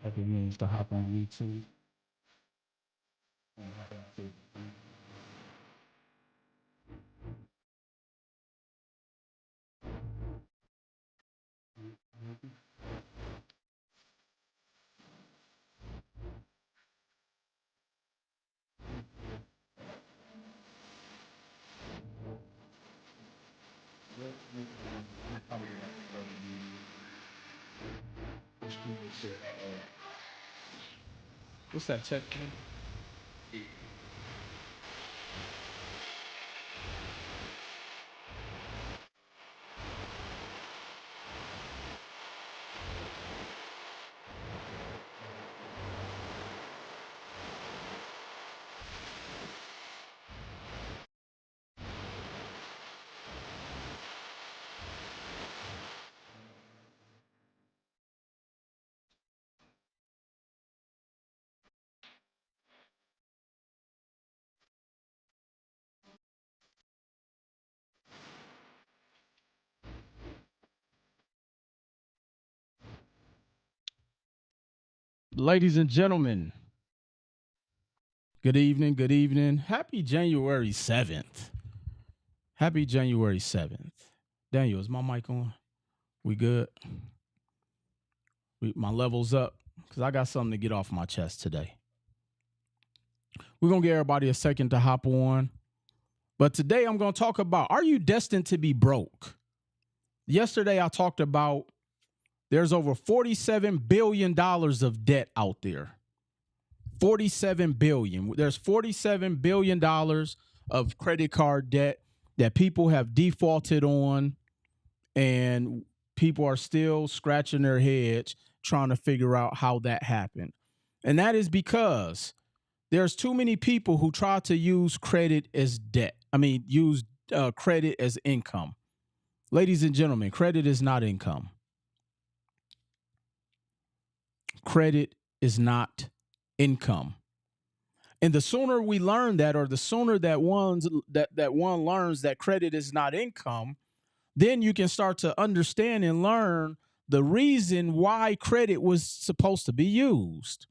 Happy means to hop on YouTube. What's that check? Ladies and gentlemen, good evening. Good evening. Happy January 7th. Happy January 7th. Daniel, is my mic on? We good? My level's up because I got something to get off my chest today. We're going to give everybody a second to hop on. But today I'm going to talk about, are you destined to be broke? Yesterday I talked about there's over $47 billion of debt out there. 47 billion. There's $47 billion of credit card debt that people have defaulted on, and people are still scratching their heads trying to figure out how that happened. And that is because there's too many people who try to use credit as debt. Use credit as income. Ladies and gentlemen, credit is not income. Credit is not income. And the sooner we learn that, or the sooner that one learns that credit is not income, then you can start to understand and learn the reason why credit was supposed to be used.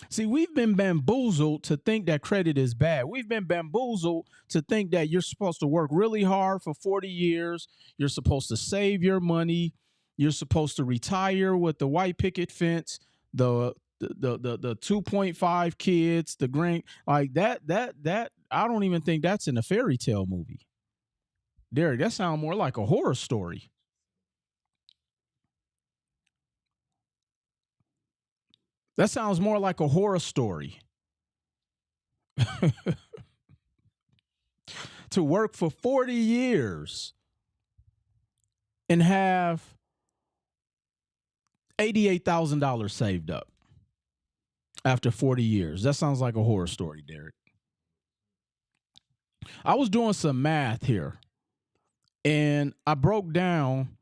See, we've been bamboozled to think that credit is bad. We've been bamboozled to think that you're supposed to work really hard for 40 years. You're supposed to save your money. You're supposed to retire with the white picket fence, the 2.5 kids, the grand, like that. I don't even think that's in a fairy tale movie. Derek, that sounds more like a horror story. That sounds more like a horror story. To work for 40 years and have $88,000 saved up after 40 years. That sounds like a horror story, Derek. I was doing some math here and I broke down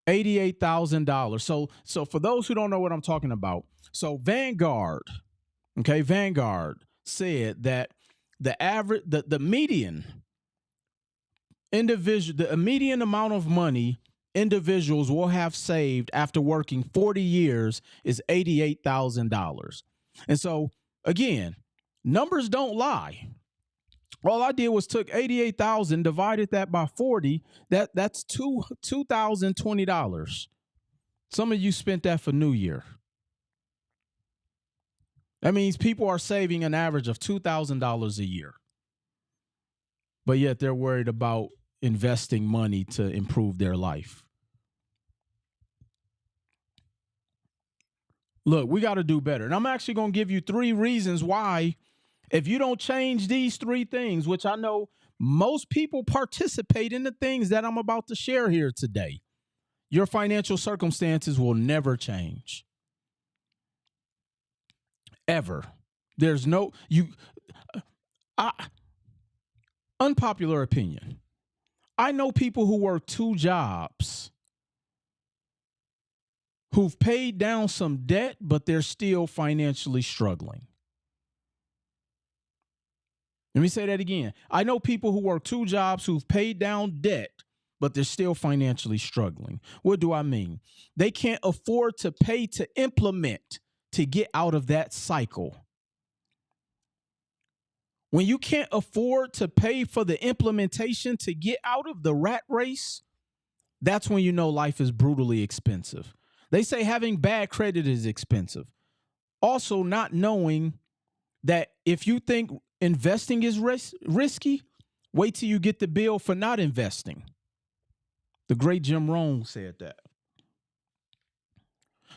$88,000. So for those who don't know what I'm talking about, so Vanguard said that the median amount of money individuals will have saved after working 40 years is $88,000. And so again, numbers don't lie. All I did was took 88,000, divided that by 40. That's $2,020. Some of you spent that for New Year. That means people are saving an average of $2,000 a year. But yet they're worried about investing money to improve their life. Look, we got to do better. And I'm actually going to give you 3 reasons why, if you don't change these 3 things, which I know most people participate in the things that I'm about to share here today, your financial circumstances will never change. Ever. There's no, unpopular opinion. I know people who work 2 jobs who've paid down some debt, but they're still financially struggling. Let me say that again. I know people who work 2 jobs who've paid down debt, but they're still financially struggling. What do I mean? They can't afford to pay to implement to get out of that cycle. When you can't afford to pay for the implementation to get out of the rat race, that's when you know life is brutally expensive. They say having bad credit is expensive. Also, not knowing that if you think investing is risky, wait till you get the bill for not investing. The great Jim Rohn said that.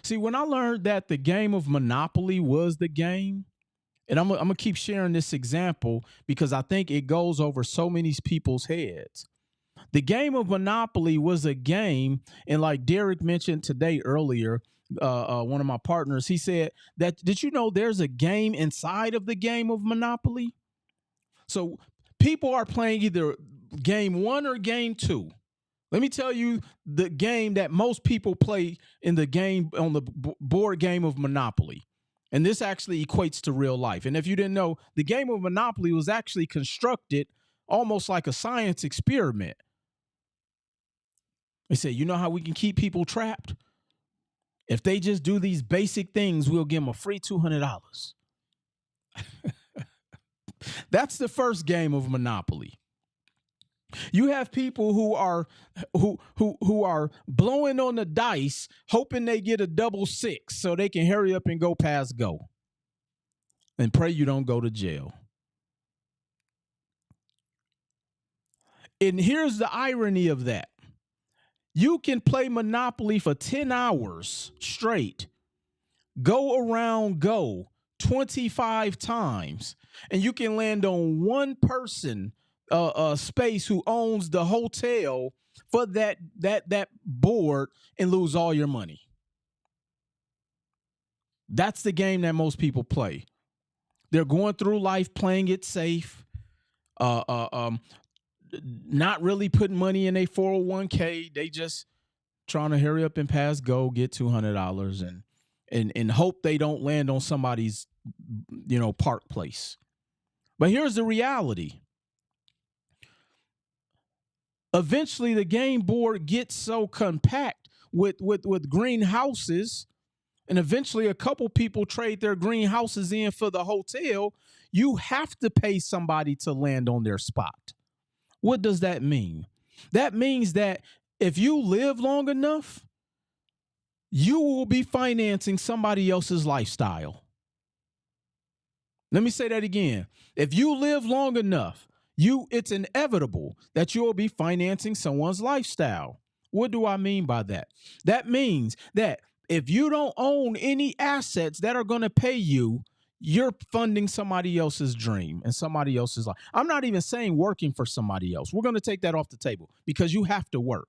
See, when I learned that the game of Monopoly was the game, and I'm going to keep sharing this example because I think it goes over so many people's heads. The game of Monopoly was a game, and like Derek mentioned today earlier, one of my partners, he said that, did you know there's a game inside of the game of Monopoly? So people are playing either game one or game two. Let me tell you the game that most people play in the game on the board game of Monopoly. And this actually equates to real life. And if you didn't know, the game of Monopoly was actually constructed almost like a science experiment. They say, you know how we can keep people trapped? If they just do these basic things, we'll give them a free $200. That's the first game of Monopoly. You have people who are blowing on the dice, hoping they get a double six so they can hurry up and go past go. And pray you don't go to jail. And here's the irony of that. You can play Monopoly for 10 hours straight, go around go 25 times, and you can land on one person space who owns the hotel for that board and lose all your money. That's the game that most people play. They're going through life playing it safe, not really putting money in a 401k. They just trying to hurry up and pass go, get $200 and hope they don't land on somebody's park place. But here's the reality. Eventually, the game board gets so compact with greenhouses, and eventually a couple people trade their greenhouses in for the hotel. You have to pay somebody to land on their spot. What does that mean? That means that if you live long enough, you will be financing somebody else's lifestyle. Let me say that again. If you live long enough, it's inevitable that you'll be financing someone's lifestyle. What do I mean by that? That means that if you don't own any assets that are going to pay you, you're funding somebody else's dream and somebody else's life. I'm not even saying working for somebody else. We're going to take that off the table because you have to work.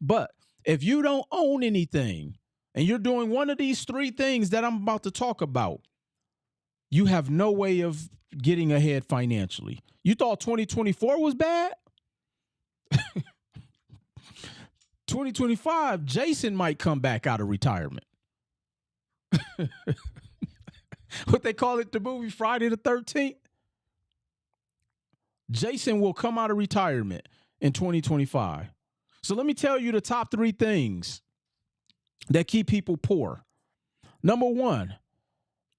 But if you don't own anything and you're doing one of these three things that I'm about to talk about, you have no way of getting ahead financially. You thought 2024 was bad? 2025, Jason might come back out of retirement. What they call it, the movie Friday the 13th? Jason will come out of retirement in 2025. So let me tell you the top three things that keep people poor. Number one,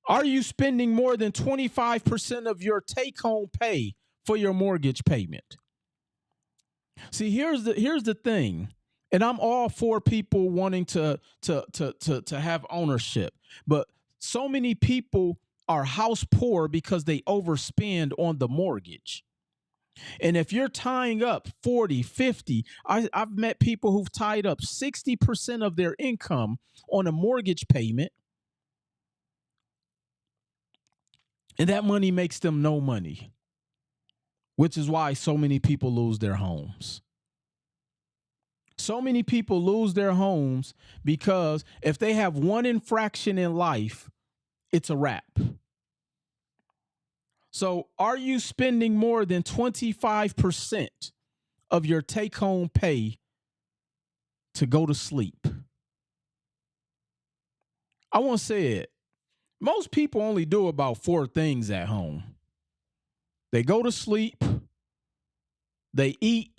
are you spending more than 25% of your take-home pay for your mortgage payment? See, here's the thing, and I'm all for people wanting to have ownership, but so many people are house poor because they overspend on the mortgage. And if you're tying up 40, 50, I've met people who've tied up 60% of their income on a mortgage payment, and that money makes them no money, which is why so many people lose their homes. So many people lose their homes because if they have one infraction in life, it's a wrap. So are you spending more than 25% of your take-home pay to go to sleep? I want to say it. Most people only do about 4 things at home. They go to sleep, they eat,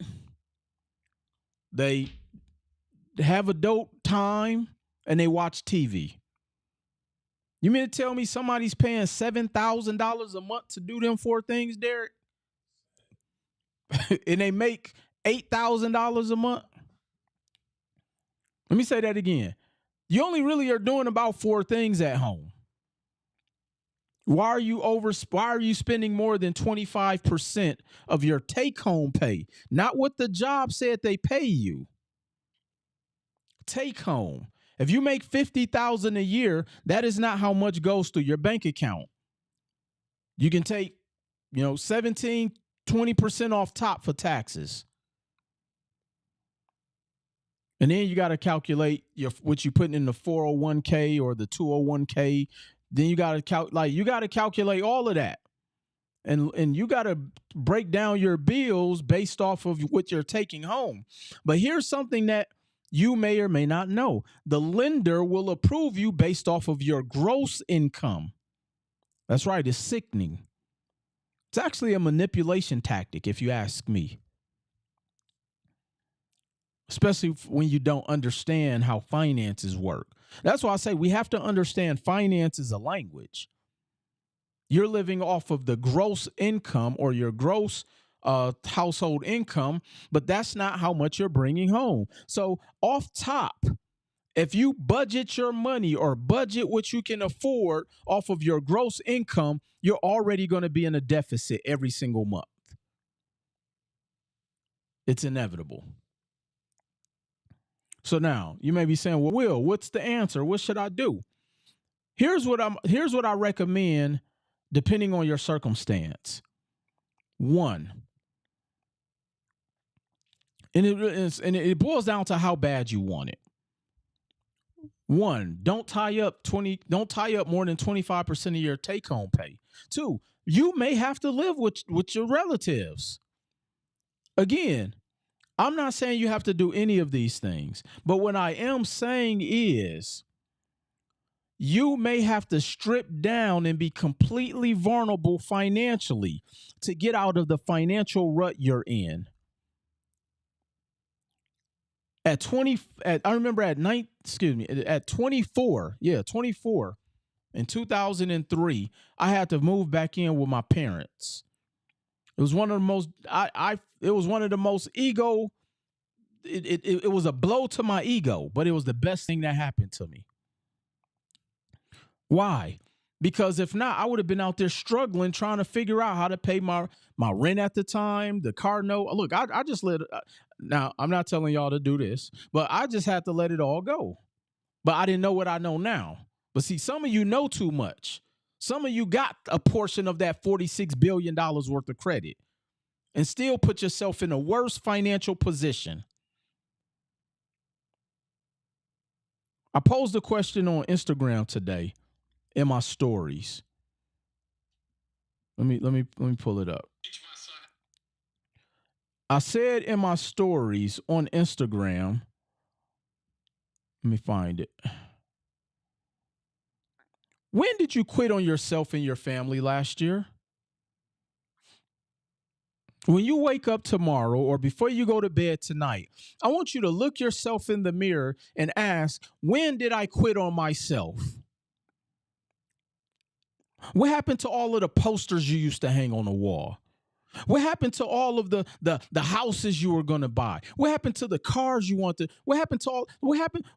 They have adult time and they watch TV. You mean to tell me somebody's paying $7,000 a month to do them four things, Derek? And they make $8,000 a month? Let me say that again. You only really are doing about four things at home. Why are you spending more than 25% of your take-home pay? Not what the job said they pay you. Take home. If you make $50,000 a year, that is not how much goes through your bank account. You can take, 17, 20% off top for taxes. And then you got to calculate what you putting in the 401k or the 201k. Then you got to calculate all of that. And you got to break down your bills based off of what you're taking home. But here's something that you may or may not know. The lender will approve you based off of your gross income. That's right. It's sickening. It's actually a manipulation tactic, if you ask me. Especially when you don't understand how finances work. That's why I say we have to understand finance is a language. You're living off of the gross income or your gross household income, but that's not how much you're bringing home. So off top, if you budget your money or budget what you can afford off of your gross income, you're already going to be in a deficit every single month. It's inevitable. So now you may be saying, well, Will, what's the answer? What should I do? Here's what I recommend depending on your circumstance. One, and it boils down to how bad you want it. One, don't tie up more than 25% of your take-home pay. Two, you may have to live with your relatives. Again, I'm not saying you have to do any of these things, but what I am saying is you may have to strip down and be completely vulnerable financially to get out of the financial rut you're in. At 24 in 2003, I had to move back in with my parents. It was one of the most, it was one of the most ego. It was a blow to my ego, but it was the best thing that happened to me. Why? Because if not, I would have been out there struggling, trying to figure out how to pay my rent at the time, the car note. Look, I just now I'm not telling y'all to do this, but I just had to let it all go. But I didn't know what I know now. But see, some of you know too much. Some of you got a portion of that $46 billion worth of credit and still put yourself in a worse financial position. I posed a question on Instagram today in my stories. Let me pull it up. I said in my stories on Instagram, let me find it. When did you quit on yourself and your family last year? When you wake up tomorrow or before you go to bed tonight, I want you to look yourself in the mirror and ask, when did I quit on myself? What happened to all of the posters you used to hang on the wall? What happened to all of the houses you were going to buy? What happened to the cars you wanted? What happened?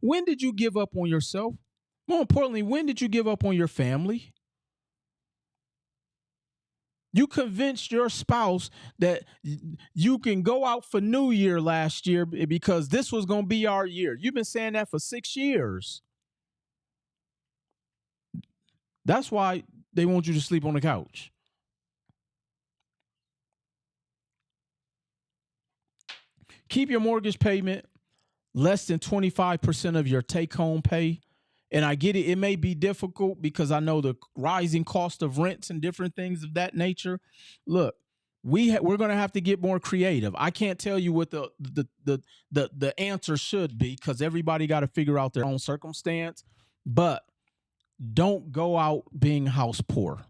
When did you give up on yourself? More importantly, when did you give up on your family? You convinced your spouse that you can go out for New Year last year because this was going to be our year. You've been saying that for 6 years. That's why they want you to sleep on the couch. Keep your mortgage payment less than 25% of your take-home pay. And I get it. It may be difficult because I know the rising cost of rents and different things of that nature. Look, we're going to have to get more creative. I can't tell you what the answer should be because everybody got to figure out their own circumstance. But don't go out being house poor.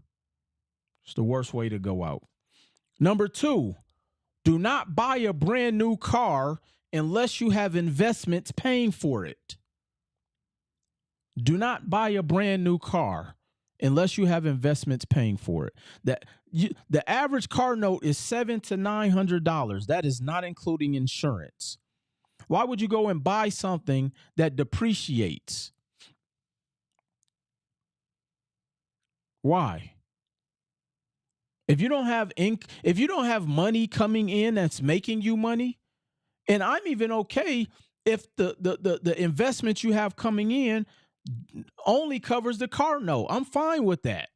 It's the worst way to go out. Number 2, do not buy a brand new car unless you have investments paying for it. Do not buy a brand new car unless you have investments paying for it. The average car note is $700 to $900. That is not including insurance. Why would you go and buy something that depreciates? Why? If you don't have money coming in that's making you money, and I'm even okay if the investment you have coming in only covers the car note. I'm fine with that.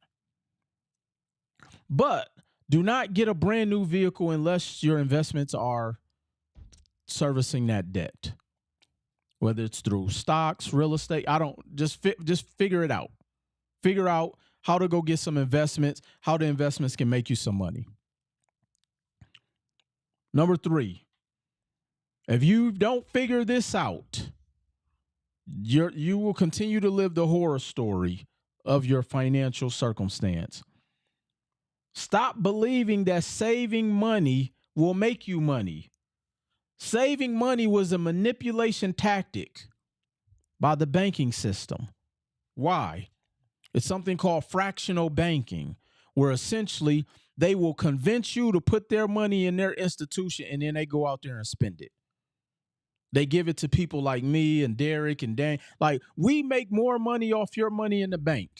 But do not get a brand new vehicle unless your investments are servicing that debt. Whether it's through stocks, real estate, just figure it out. Figure out how to go get some investments, how the investments can make you some money. Number 3, if you don't figure this out, you will continue to live the horror story of your financial circumstance. Stop believing that saving money will make you money. Saving money was a manipulation tactic by the banking system. Why? It's something called fractional banking, where essentially they will convince you to put their money in their institution and then they go out there and spend it. They give it to people like me and Derek and Dan. Like, we make more money off your money in the bank.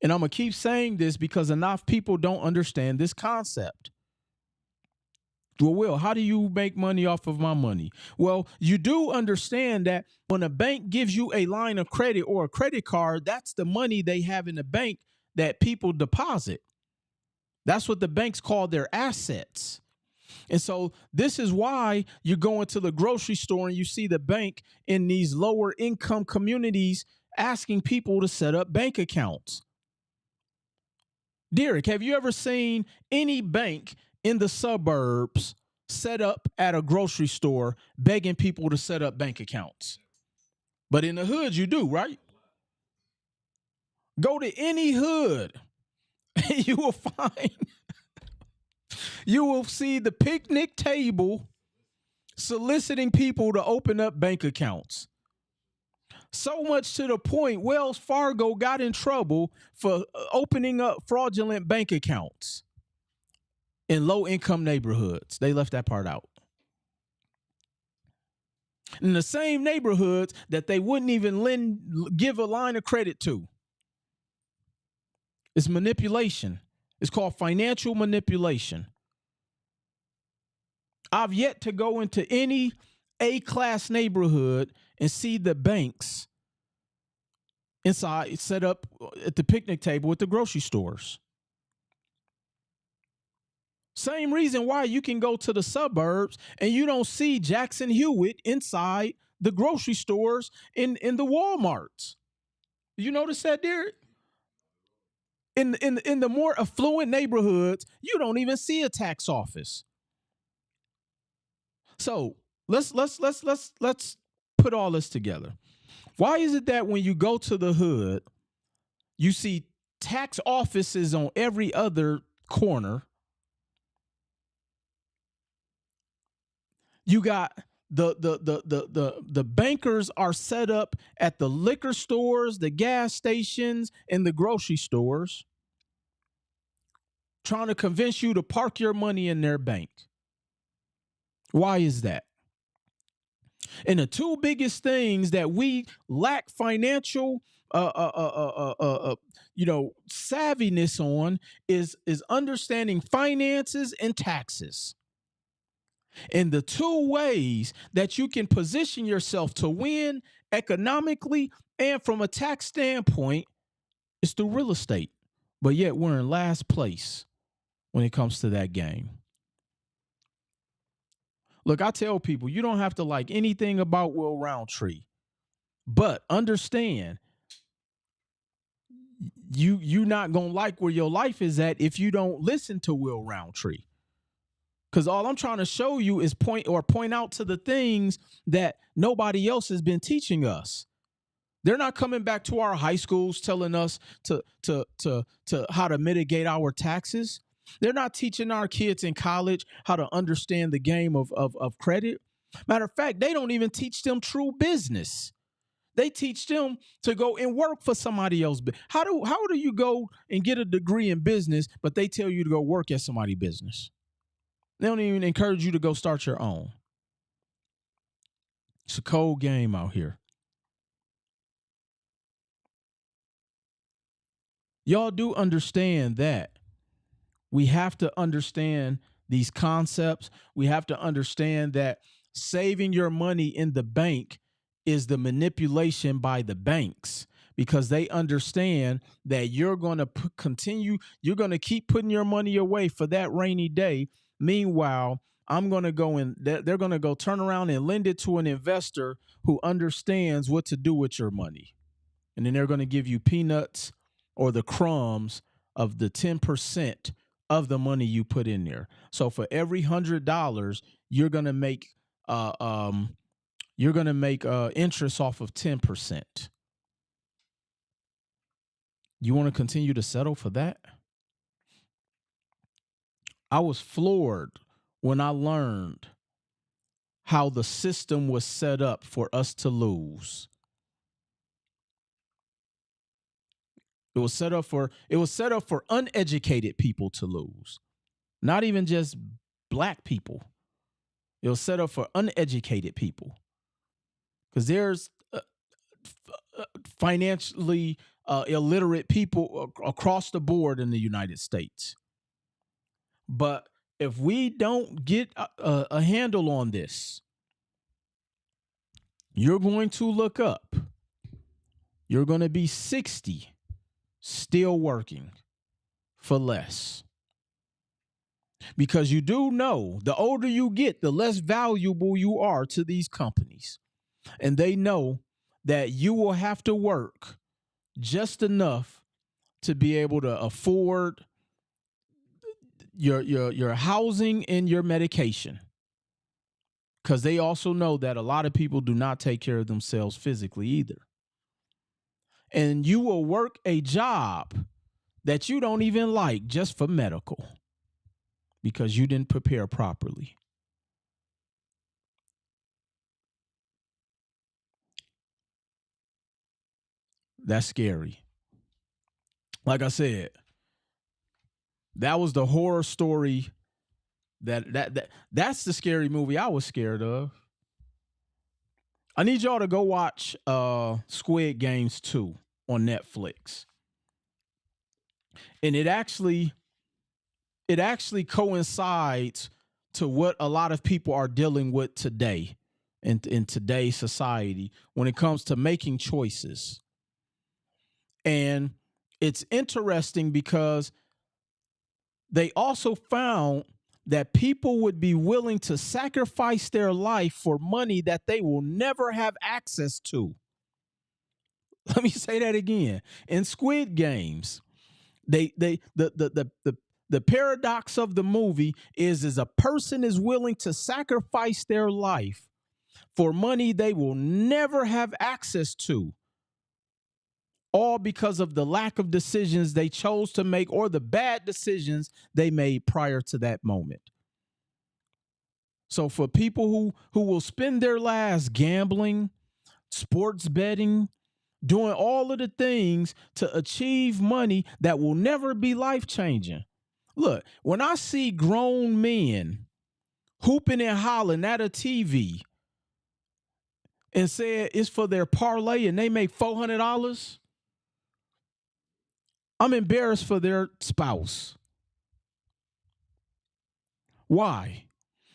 And I'm going to keep saying this because enough people don't understand this concept. Well, Will, how do you make money off of my money? Well, you do understand that when a bank gives you a line of credit or a credit card, that's the money they have in the bank that people deposit. That's what the banks call their assets. And so this is why you go into the grocery store and you see the bank in these lower income communities asking people to set up bank accounts. Derek, have you ever seen any bank in the suburbs set up at a grocery store begging people to set up bank accounts? But in the hood, you do, right? Go to any hood and you will see the picnic table soliciting people to open up bank accounts. So much to the point Wells Fargo got in trouble for opening up fraudulent bank accounts in low-income neighborhoods. They left that part out. In the same neighborhoods that they wouldn't even give a line of credit to. It's manipulation. It's called financial manipulation. I've yet to go into any A-class neighborhood and see the banks inside set up at the picnic table at the grocery stores. Same reason why you can go to the suburbs and you don't see Jackson Hewitt inside the grocery stores in the Walmarts. You notice that, Derek? In the more affluent neighborhoods, you don't even see a tax office. So let's put all this together. Why is it that when you go to the hood, you see tax offices on every other corner? You got the bankers are set up at the liquor stores, the gas stations, and the grocery stores, trying to convince you to park your money in their bank. Why is that? And the two biggest things that we lack financial savviness on is understanding finances and taxes. And the two ways that you can position yourself to win economically and from a tax standpoint is through real estate. But yet we're in last place when it comes to that game. Look, I tell people, you don't have to like anything about Will Roundtree, but understand you're not going to like where your life is at if you don't listen to Will Roundtree. Because all I'm trying to show you is point out to the things that nobody else has been teaching us. They're not coming back to our high schools telling us to how to mitigate our taxes. They're not teaching our kids in college how to understand the game of credit. Matter of fact, they don't even teach them true business. They teach them to go and work for somebody else. How do you go and get a degree in business, but they tell you to go work at somebody's business? They don't even encourage you to go start your own. It's a cold game out here. Y'all do understand that we have to understand these concepts. We have to understand that saving your money in the bank is the manipulation by the banks, because they understand that you're going to you're going to keep putting your money away for that rainy day. Meanwhile, I'm going to go and they're going to go turn around and lend it to an investor who understands what to do with your money. And then they're going to give you peanuts or the crumbs of the 10% of the money you put in there. So for every $100, you're going to make interest off of 10%. You want to continue to settle for that? I was floored when I learned how the system was set up for us to lose. It was set up for uneducated people to lose. Not even just black people. It was set up for uneducated people. Because there's financially illiterate people across the board in the United States. But if we don't get a handle on this, you're going to look up. You're going to be 60 still working for less. Because you do know the older you get, the less valuable you are to these companies. And they know that you will have to work just enough to be able to afford your housing and your medication. Because they also know that a lot of people do not take care of themselves physically either. And you will work a job that you don't even like just for medical, because you didn't prepare properly. That's scary. Like I said, that was the horror story. That's the scary movie I was scared of. I need y'all to go watch Squid Games 2 on Netflix. And it actually coincides to what a lot of people are dealing with today in today's society when it comes to making choices. And it's interesting because they also found that people would be willing to sacrifice their life for money that they will never have access to. Let me say that again. In Squid Games, the paradox of the movie is a person is willing to sacrifice their life for money they will never have access to, all because of the lack of decisions they chose to make or the bad decisions they made prior to that moment. So for people who will spend their lives gambling, sports betting, doing all of the things to achieve money that will never be life-changing. Look, when I see grown men hooping and hollering at a TV and say it's for their parlay and they make $400, I'm embarrassed for their spouse. Why?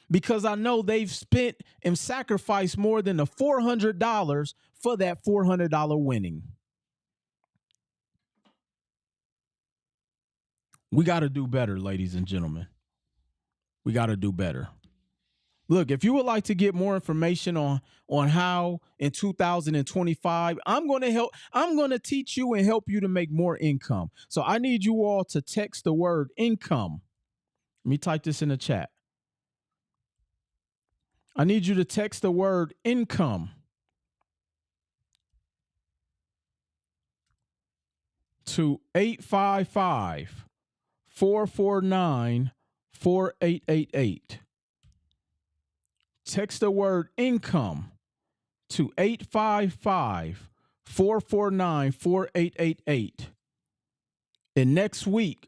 Because I know they've spent and sacrificed more than the $400 for that $400 winning. We got to do better, ladies and gentlemen. We got to do better. Look, if you would like to get more information on how in 2025, I'm going to teach you and help you to make more income. So I need you all to text the word income. Let me type this in the chat. I need you to text the word income to 855 449 4888. Text the word income to 855 449 4888. And next week,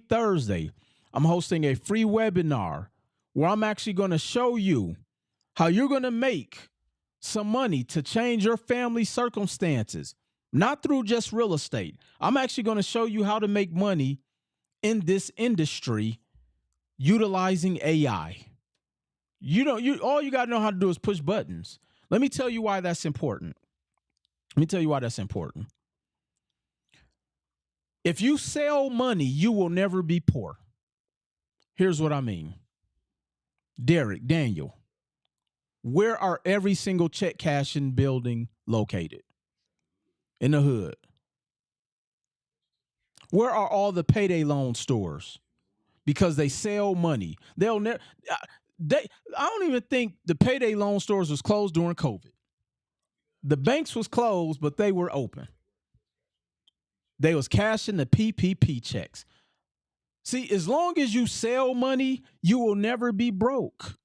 Thursday, I'm hosting a free webinar where I'm actually going to show you how you're going to make some money to change your family circumstances, not through just real estate. I'm actually going to show you how to make money in this industry utilizing AI. You all you got to know how to do is push buttons. Let me tell you why that's important. If you sell money, you will never be poor. Here's what I mean. Derek, Daniel, where are every single check cashing building located? In the hood. Where are all the payday loan stores? Because they sell money. They'll never. They. I don't even think the payday loan stores was closed during COVID. The banks was closed, but they were open. They was cashing the PPP checks. See, as long as you sell money, you will never be broke.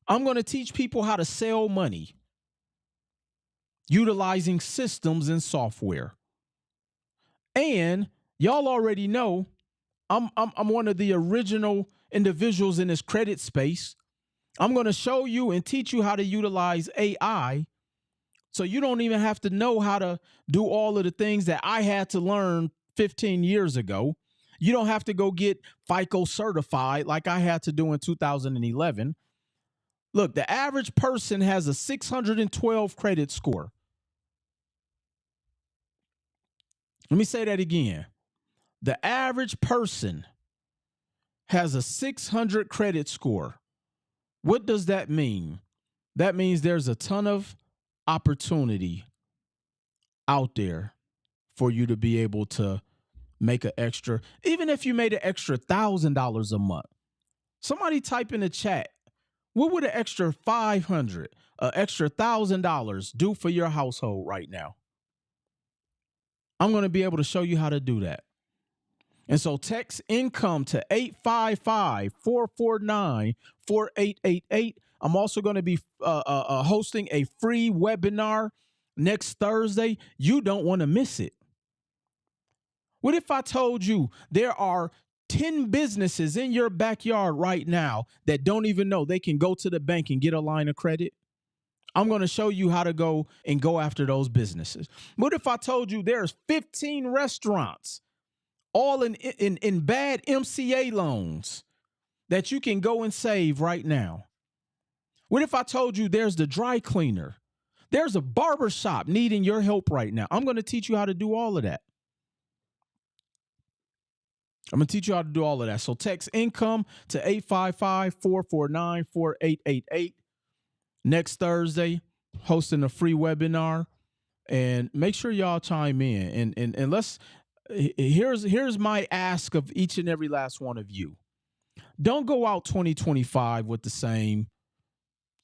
I'm going to teach people how to sell money utilizing systems and software. And y'all already know I'm one of the original individuals in this credit space. I'm going to show you and teach you how to utilize AI so you don't even have to know how to do all of the things that I had to learn 15 years ago. You don't have to go get FICO certified like I had to do in 2011. Look, the average person has a 612 credit score. Let me say that again. The average person has a 600 credit score. What does that mean? That means there's a ton of opportunity out there for you to be able to make an extra, even if you made an extra $1,000 a month. Somebody type in the chat, what would an extra 500, an extra $1,000 do for your household right now? I'm going to be able to show you how to do that. And so text income to 855 449 4888. I'm also going to be hosting a free webinar next Thursday. You don't want to miss it. What if I told you there are 10 businesses in your backyard right now that don't even know they can go to the bank and get a line of credit? I'm going to show you how to go after those businesses. What if I told you there's 15 restaurants all in bad MCA loans that you can go and save right now? What if I told you there's the dry cleaner? There's a barber shop needing your help right now. I'm going to teach you how to do all of that. So text income to 855 449 4888. Next Thursday, hosting a free webinar. And make sure y'all chime in. And let's here's my ask of each and every last one of you. Don't go out 2025 with the same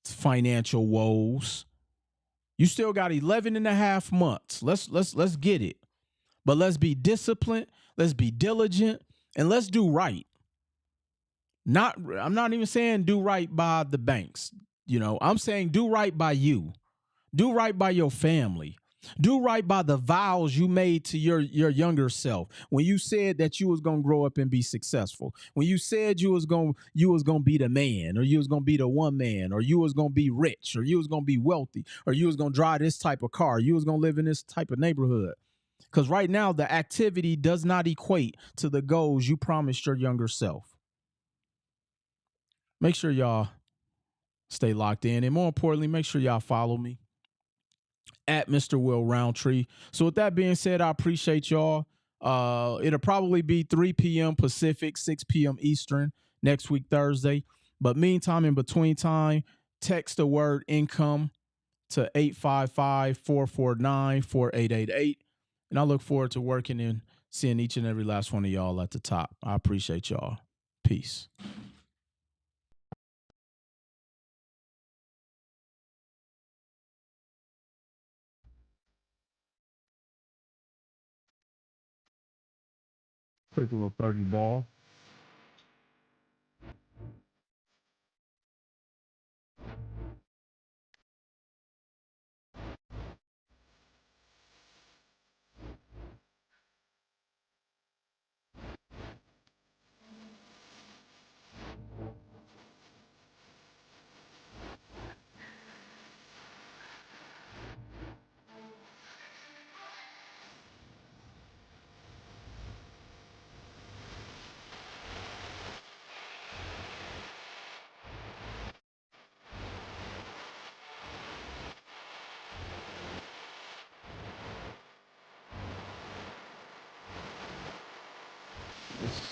financial woes. You still got 11 and a half months. Let's get it. But let's be disciplined, let's be diligent, and let's do right. I'm not even saying do right by the banks. I'm saying do right by you. Do right by your family. Do right by the vows you made to your younger self when you said that you was gonna grow up and be successful. When you said you was gonna be the man, or you was gonna be the one man, or you was gonna be rich, or you was gonna be wealthy, or you was gonna drive this type of car, you was gonna live in this type of neighborhood. Because right now the activity does not equate to the goals you promised your younger self. Make sure y'all stay locked in, and more importantly, make sure y'all follow me at Mr. Will Roundtree. So with that being said, I appreciate y'all. It'll probably be 3 p.m. Pacific, 6 p.m. Eastern next week, Thursday. But meantime, in between time, text the word income to 855 449 4888. And I look forward to working and seeing each and every last one of y'all at the top. I appreciate y'all. Peace. Take a little 30 ball.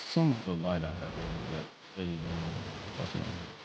Some of the light I have over that. There you go.